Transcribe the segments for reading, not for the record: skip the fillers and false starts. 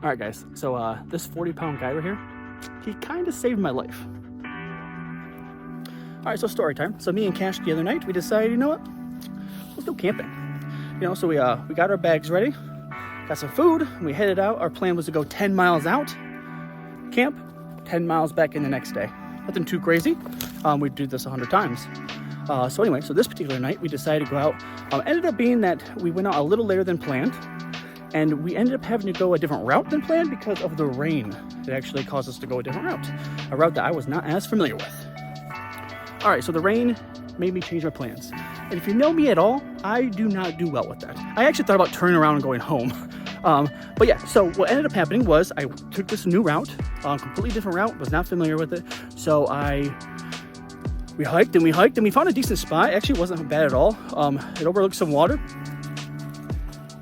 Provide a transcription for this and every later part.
All right, guys. So this 40-pound guy right here, he kind of saved my life. All right, so story time. So me and Cash the other night, we decided, you know what? Let's go camping. You know, so we got our bags ready, got some food, and we headed out. Our plan was to go 10 miles out, camp, 10 miles back in the next day. Nothing too crazy. We did this 100 times. So anyway, so this particular night, we decided to go out. Ended up being that we went out a little later than planned, and we ended up having to go a different route than planned because of the rain. It actually caused us to go a different route, a route that I was not as familiar with. All right, so the rain made me change my plans. And if you know me at all, I do not do well with that. I actually thought about turning around and going home. But yeah, so what ended up happening was I took this new route, completely different route, was not familiar with it. So we hiked and we found a decent spot. Actually, it wasn't bad at all. It overlooked some water.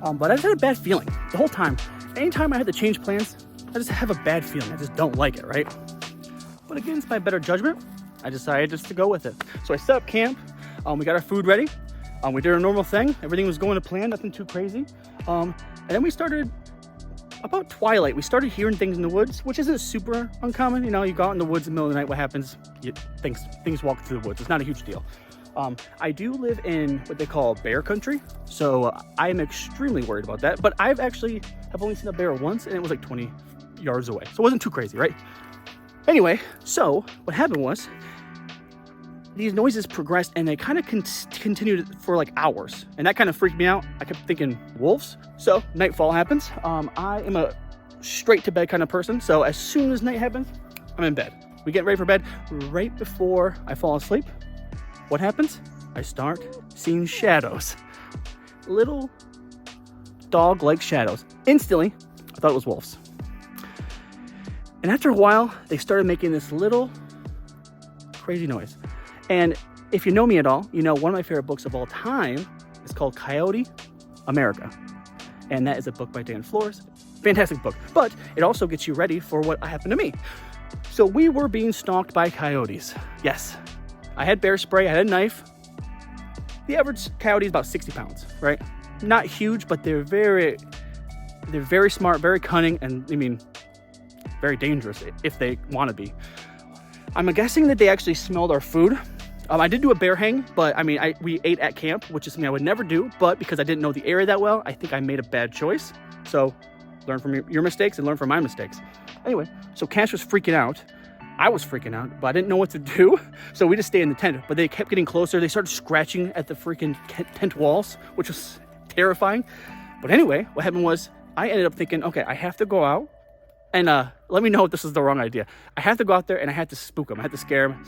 But I just had a bad feeling the whole time. Anytime I had to change plans, I just have a bad feeling. I just don't like it, right? But against my better judgment, I decided just to go with it. So I set up camp. We got our food ready. We did our normal thing. Everything was going to plan, nothing too crazy. And then we started, about twilight, we started hearing things in the woods, which isn't super uncommon. You know, you go out in the woods in the middle of the night, what happens? Things walk through the woods. It's not a huge deal. I do live in what they call bear country, so I am extremely worried about that. But I've only seen a bear once, and it was like 20 yards away. So it wasn't too crazy, right? Anyway, so what happened was, these noises progressed and they kind of continued for like hours, and that kind of freaked me out. I kept thinking wolves. So nightfall happens. I am a straight to bed kind of person, so as soon as night happens, I'm in bed. We get ready for bed. Right before I fall asleep, what happens? I start seeing shadows, little dog-like shadows. Instantly, I thought it was wolves. And after a while, they started making this little crazy noise. And if you know me at all, you know one of my favorite books of all time is called Coyote America. And that is a book by Dan Flores. Fantastic book. But it also gets you ready for what happened to me. So we were being stalked by coyotes. Yes. I had bear spray, I had a knife. The average coyote is about 60 pounds, right? Not huge, but they're very smart, very cunning, and I mean, very dangerous if they want to be. I'm guessing that they actually smelled our food. I did do a bear hang, but I mean, we ate at camp, which is something I would never do. But because I didn't know the area that well, I think I made a bad choice. So learn from your mistakes and learn from my mistakes. Anyway, so Cash was freaking out. I was freaking out, but I didn't know what to do. So we just stayed in the tent, but they kept getting closer. They started scratching at the freaking tent walls, which was terrifying. But anyway, what happened was I ended up thinking, okay, I have to go out and let me know if this is the wrong idea. I have to go out there and I have to spook them. I have to scare them,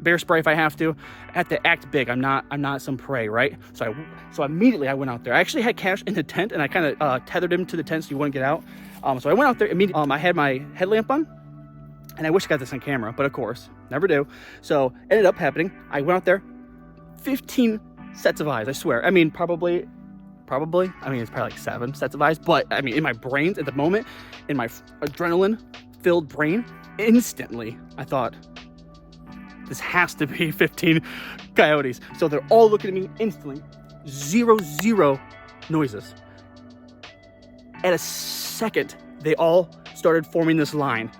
bear spray if I have to. I have to act big. I'm not some prey, right? So immediately I went out there. I actually had Cash in the tent and I kind of tethered him to the tent so he wouldn't get out. So I went out there immediately. I had my headlamp on. And I wish I got this on camera, but of course, never do. So ended up happening. I went out there, 15 sets of eyes, I swear. I mean, probably, I mean, it's probably like 7 sets of eyes. But I mean, in my brains at the moment, in my adrenaline-filled brain, instantly, I thought, this has to be 15 coyotes. So they're all looking at me instantly. Zero noises. At a second, they all started forming this line.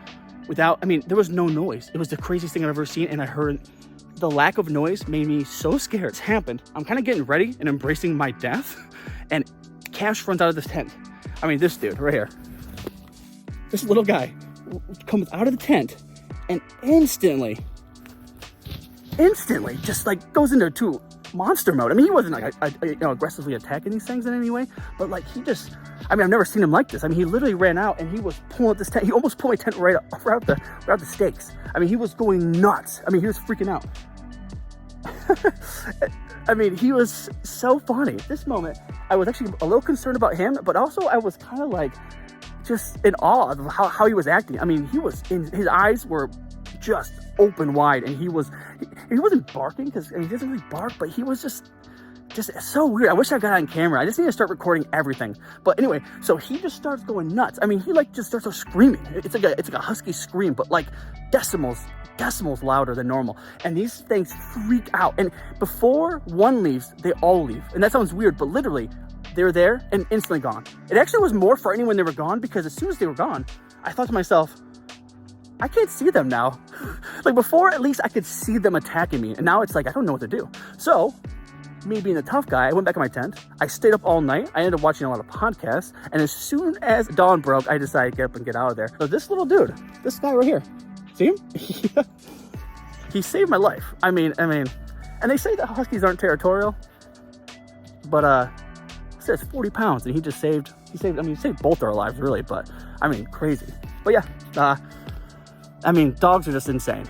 There was no noise. It was the craziest thing I've ever seen, and I heard the lack of noise made me so scared. It's happened. I'm kind of getting ready and embracing my death, and Cash runs out of this tent. I mean, this dude right here, this little guy comes out of the tent and instantly just like goes into monster mode. I mean, he wasn't like aggressively attacking these things in any way, but like I've never seen him like this. I mean, he literally ran out and he was pulling up this tent. He almost pulled my tent right out the stakes. I mean, he was going nuts. I mean, he was freaking out. I mean, he was so funny. At this moment, I was actually a little concerned about him, but also I was kind of like just in awe of how he was acting. I mean, his eyes were just open wide, and he wasn't barking because he doesn't really bark, but he was just so weird. I wish I got on camera. I just need to start recording everything. But anyway, so he just starts going nuts. I mean, he like just starts screaming. It's like a husky scream, but like decimals louder than normal. And these things freak out. And before one leaves, they all leave. And that sounds weird, but literally they were there and instantly gone. It actually was more frightening when they were gone, because as soon as they were gone, I thought to myself, I can't see them now. Like before, at least I could see them attacking me. And now it's like, I don't know what to do. So me being the tough guy, I went back in my tent. I stayed up all night. I ended up watching a lot of podcasts. And as soon as dawn broke, I decided to get up and get out of there. So this little dude, this guy right here, see him? He saved my life. I mean, and they say that Huskies aren't territorial, but it says 40 pounds, and he saved both our lives, really, but I mean, crazy. But yeah, I mean, dogs are just insane.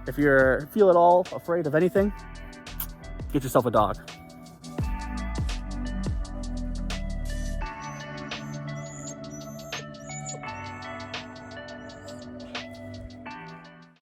If you feel at all afraid of anything, get yourself a dog.